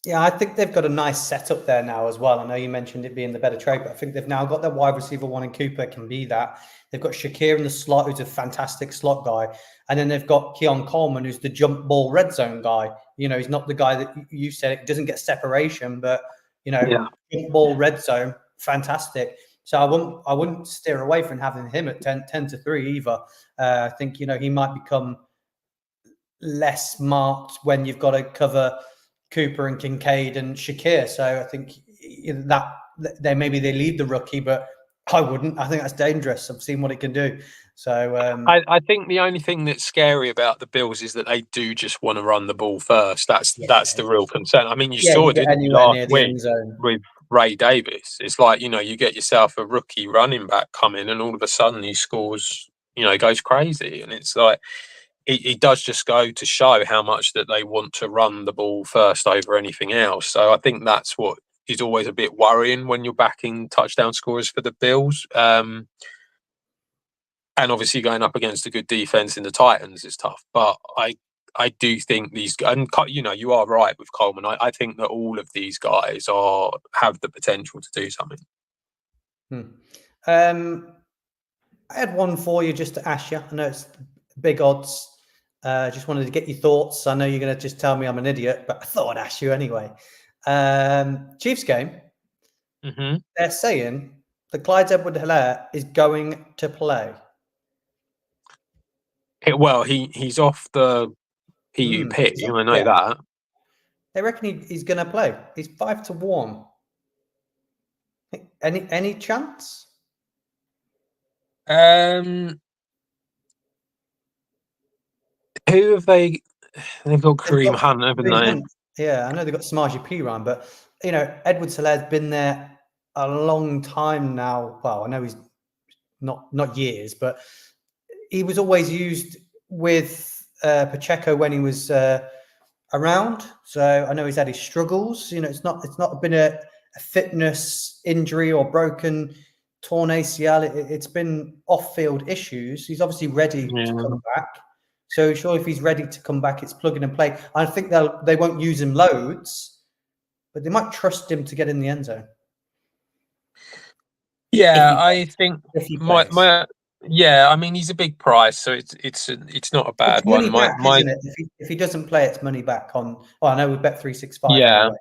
Yeah, I think they've got a nice setup there now as well. I know you mentioned it being the better trade, but I think they've now got their wide receiver one, and Cooper can be that. They've got Shakir in the slot, who's a fantastic slot guy. And then they've got Keon Coleman, who's the jump ball red zone guy. You know, he's not the guy that you said it doesn't get separation, but, jump ball red zone, fantastic. So I wouldn't steer away from having him at 10-3 either. I think, he might become less marked when you've got to cover Cooper and Kincaid and Shakir. So I think that they lead the rookie, but I wouldn't. I think that's dangerous. I've seen what it can do. So I think the only thing that's scary about the Bills is that they do just want to run the ball first. That's the real concern. I mean, you saw, didn't you, last week with Ray Davis? It's like, you get yourself a rookie running back come in, and all of a sudden he scores, goes crazy. And it's like, it does just go to show how much that they want to run the ball first over anything else. So I think that's what is always a bit worrying when you're backing touchdown scorers for the Bills. And obviously going up against a good defense in the Titans is tough. But I do think these, and you are right with Coleman. I think that all of these guys have the potential to do something. I had one for you just to ask you. I know it's big odds. Just wanted to get your thoughts. I know you're going to just tell me I'm an idiot, but I thought I'd ask you anyway. Chiefs game. Mm-hmm. They're saying that Clyde Edwards-Helaire is going to play. Well, he's off the PUP. I know that. They reckon he's going to play. He's 5-1. Any chance? Who have they? They've got Kareem Hunt, haven't they? Yeah, I know they've got Samaje Perine, but Edwards-Helaire's been there a long time now. Well, I know he's not years, but he was always used with Pacheco when he was around. So I know he's had his struggles. It's not been a fitness injury or torn ACL. It's been off-field issues. He's obviously ready to come back. So sure, if he's ready to come back, it's plug and play. I think they won't use him loads, but they might trust him to get in the end zone. Yeah, I think I mean, he's a big price, so it's not a bad one. Isn't it? If he doesn't play, it's money back on. I know we bet 365. Yeah. Anyway.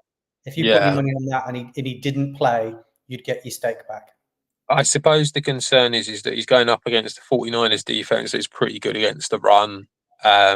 If you put your money on that and he didn't play, you'd get your stake back. I suppose the concern is that he's going up against the 49ers defense that's pretty good against the run. I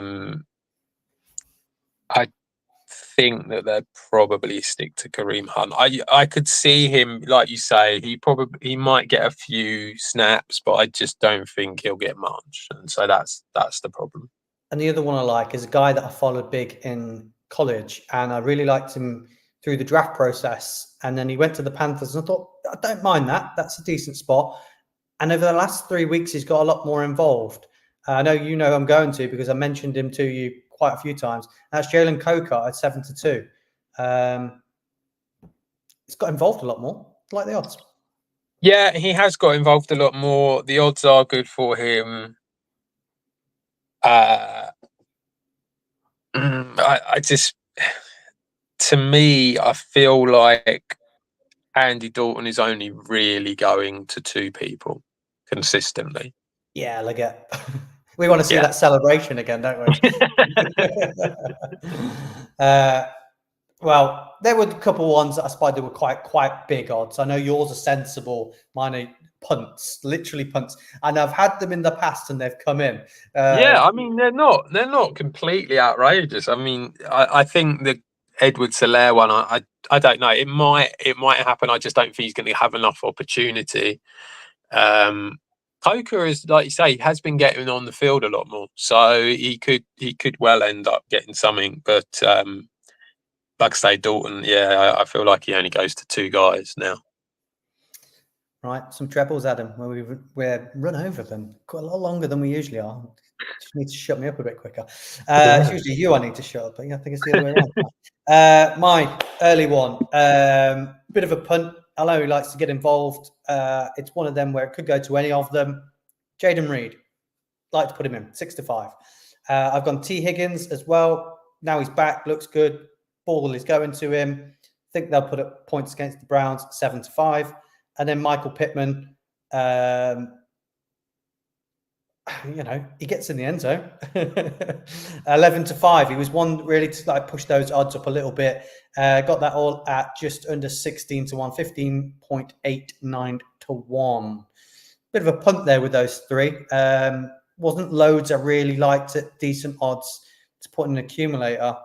think that they'd probably stick to Kareem Hunt. I could see him, like you say, he might get a few snaps, but I just don't think he'll get much, and so that's the problem. And the other one I like is a guy that I followed big in college, and I really liked him through the draft process. And then he went to the Panthers, and I thought, I don't mind that. That's a decent spot. And over the last 3 weeks, he's got a lot more involved. I know you know I'm going to, because I mentioned him to you quite a few times. That's Jalen Coker at 7-2. He's got involved a lot more. I like the odds. Yeah, he has got involved a lot more. The odds are good for him. I just, to me, I feel like Andy Dalton is only really going to two people consistently. Yeah, Leggett. We want to see that celebration again, don't we? Well, there were a couple ones that I spotted that were quite big odds. I know yours are sensible. Mine are punts, literally punts, and I've had them in the past and they've come in. Yeah, I mean they're not completely outrageous. I mean, I think the Edward Solaire one, I don't know. It might happen. I just don't think he's going to have enough opportunity. Coker is, like you say, he has been getting on the field a lot more, so he could well end up getting something. But like I say, Dalton, yeah, I feel like he only goes to two guys now. Right, some trebles, Adam, where we're run over them quite a lot longer than we usually are. You need to shut me up a bit quicker. It's usually you I need to shut up, but I think it's the other way around. My early one, bit of a punt. I know he likes to get involved. It's one of them where it could go to any of them. Jaden Reed, like to put him in 6-5. I've gone T. Higgins as well. Now he's back, looks good. Ball is going to him. I think they'll put up points against the Browns 7-5. And then Michael Pittman, he gets in the end zone. 11-5. He was one really to like push those odds up a little bit. Got that all at just under 16-1, 15.89-1. Bit of a punt there with those three. Wasn't loads I really liked at decent odds to put in an accumulator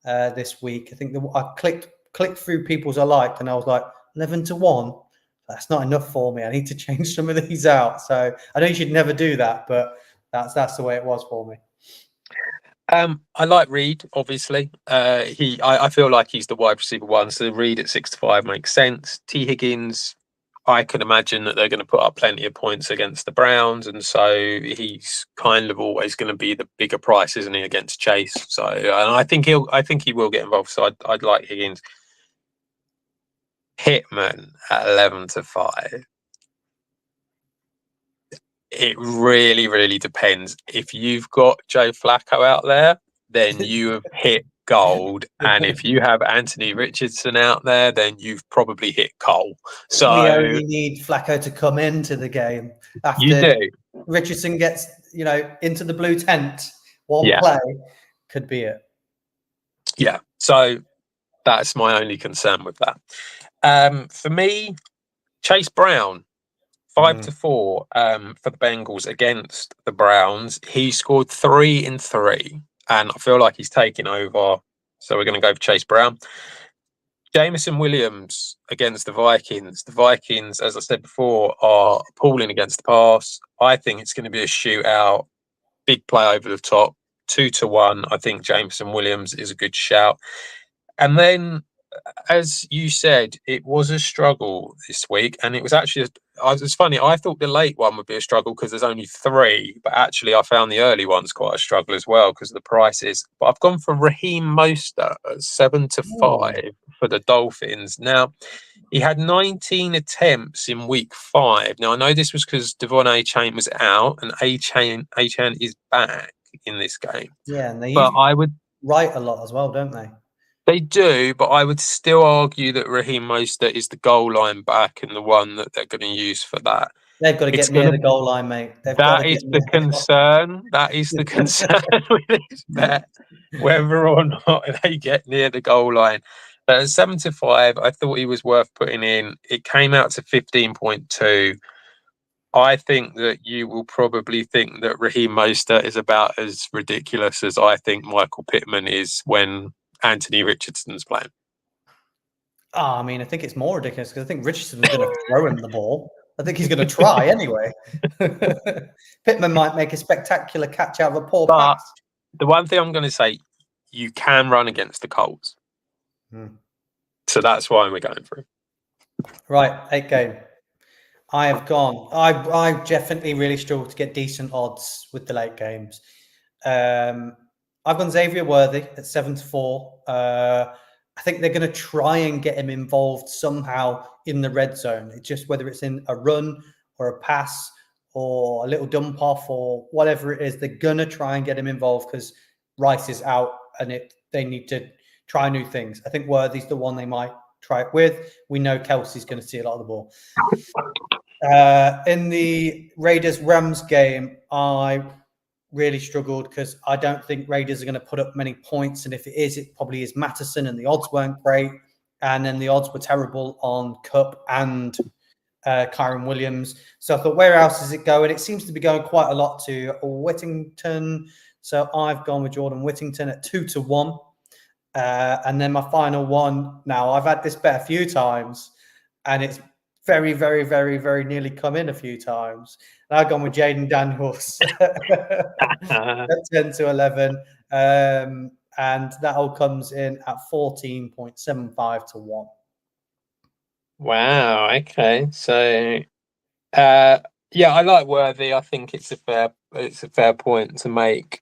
this week. I think I clicked through people's I liked, and I was like 11-1. That's not enough for me. I need to change some of these out. So I know you should never do that, but that's the way it was for me. I like Reed, obviously. I feel like he's the wide receiver one, so Reed at 6-5 makes sense. T. Higgins, I can imagine that they're going to put up plenty of points against the Browns, and so he's kind of always going to be the bigger price, isn't he, against Chase? So, and I think he will get involved. So I'd like Higgins. Pittman at 11-5. It really, really depends. If you've got Joe Flacco out there, then you have hit gold. And if you have Anthony Richardson out there, then you've probably hit coal. So we only need Flacco to come into the game after you do. Richardson gets, into the blue tent. One play could be it. Yeah. So that's my only concern with that. For me, Chase Brown, 5-4 for the Bengals against the Browns. He scored 3 in 3, and I feel like he's taking over. So we're going to go for Chase Brown. Jameson Williams against the Vikings. The Vikings, as I said before, are appalling against the pass. I think it's going to be a shootout. Big play over the top. 2-1. I think Jameson Williams is a good shout. And then, as you said, it was a struggle this week, and it was actually, it's funny, I thought the late one would be a struggle because there's only 3, but actually I found the early ones quite a struggle as well because of the prices. But I've gone for Raheem Mostert at 7-5 for the Dolphins. Now, he had 19 attempts in week 5. Now, I know this was because Devon A-Chain was out, and A-Chain is back in this game. Yeah, and I would write a lot as well, don't they? They do, but I would still argue that Raheem Mostert is the goal line back and the one that they're going to use for that. They've got to get near the goal line, mate. That is the concern. That is the concern with this bet, whether or not they get near the goal line. But at 7-5, I thought he was worth putting in. It came out to 15.2. I think that you will probably think that Raheem Mostert is about as ridiculous as I think Michael Pittman is when Anthony Richardson's playing. I mean, I think it's more ridiculous because I think Richardson's going to throw him the ball. I think he's going to try anyway. Pittman might make a spectacular catch out of a poor pass. The one thing I'm going to say, you can run against the Colts. So that's why we're going through. Right, 8 game. I have gone. I definitely really struggled to get decent odds with the late games. I've gone Xavier Worthy at 7-4. I think they're going to try and get him involved somehow in the red zone. It's just whether it's in a run or a pass or a little dump off or whatever it is, they're going to try and get him involved because Rice is out and they need to try new things. I think Worthy's the one they might try it with. We know Kelsey's going to see a lot of the ball. In the Raiders-Rams game, I really struggled because I don't think Raiders are going to put up many points. And if it is, it probably is Mattison, and the odds weren't great. And then the odds were terrible on Cup and Kyron Williams. So I thought, where else is it going? It seems to be going quite a lot to Whittington. So I've gone with Jordan Whittington at 2-1. And then my final one. Now, I've had this bet a few times, and it's very, very, very, very nearly come in a few times. And I've gone with Jaden Daniels at 10-11. And that all comes in at 14.75 to 1. Wow. Okay. So, yeah, I like Worthy. I think it's a fair point to make.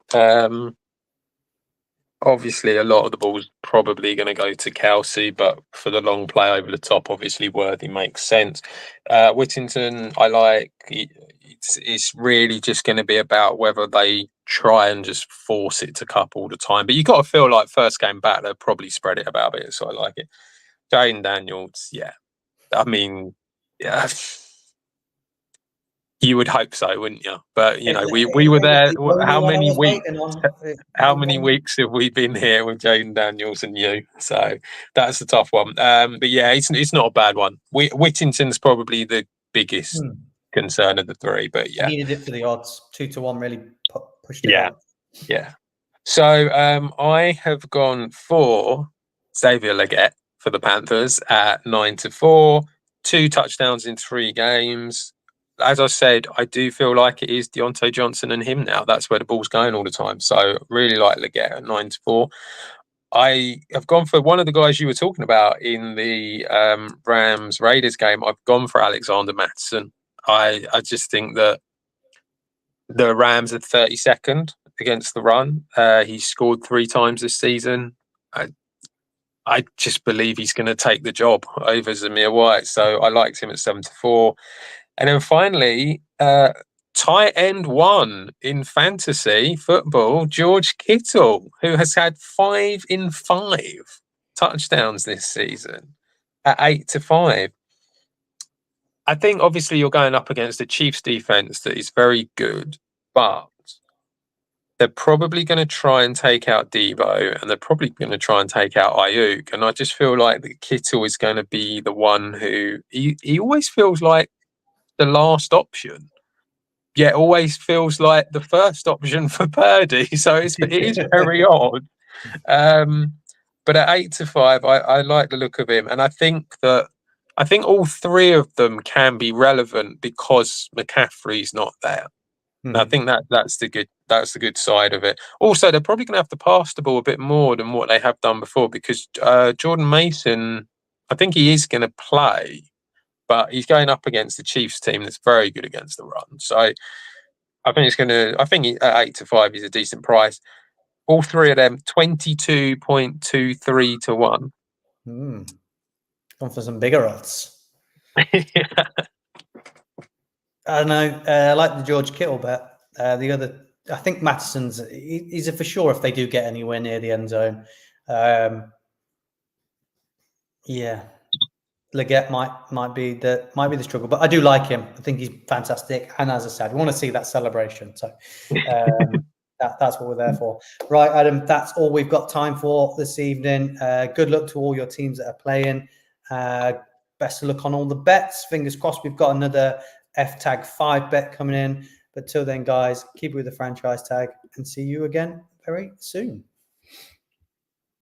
Obviously, a lot of the ball's probably going to go to Kelsey, but for the long play over the top, obviously Worthy makes sense. Whittington, I like. It's really just going to be about whether they try and just force it to Cup all the time. But you got to feel like first game back, they'll probably spread it about a bit. So I like it. Jane Daniels, yeah. I mean, yeah. You would hope so, wouldn't you? But you know, we were there. How many weeks? How many weeks have we been here with Jaden Daniels and you? So that's a tough one. But yeah, it's not a bad one. Whittington's probably the biggest concern of the three. But yeah, I needed it for the odds. 2-1 really pushed it out. Yeah. So I have gone for Xavier Leggett for the Panthers at 9-4. 2 touchdowns in 3 games. As I said, I do feel like it is Deontay Johnson and him now. That's where the ball's going all the time. So really like Leggett at 9-4. I have gone for one of the guys you were talking about in the Rams Raiders game. I've gone for Alexander Mattison. I just think that the Rams are 32nd against the run. He's scored 3 times this season. I just believe he's going to take the job over Zamir White. So I liked him at 7-4. And then finally, tight end 1 in fantasy football, George Kittle, who has had 5 in 5 touchdowns this season at 8-5. I think obviously you're going up against the Chiefs defense that is very good, but they're probably going to try and take out Debo, and they're probably going to try and take out Ayuk. And I just feel like that Kittle is going to be the one who he always feels like the last option, yet always feels like the first option for Purdy. So it is very odd. But at 8-5, I like the look of him, and I think all 3 of them can be relevant because McCaffrey's not there. And I think that's the good side of it. Also, they're probably going to have to pass the ball a bit more than what they have done before because Jordan Mason, I think he is going to play, but he's going up against the Chiefs team that's very good against the run. So I think at 8-5 is a decent price. All 3 of them, 22.23 to 1. Gone for some bigger odds. I don't know. I like the George Kittle bet. The other, I think Mattison's, he's a for sure if they do get anywhere near the end zone. Yeah. Leggett might be the struggle, but I do like him. I think he's fantastic, and as I said, we want to see that celebration. So that's what we're there for, right, Adam? That's all we've got time for this evening. Good luck to all your teams that are playing. Best of luck on all the bets. Fingers crossed. We've got another FTAG5 bet coming in. But till then, guys, keep it with the franchise tag, and see you again very soon.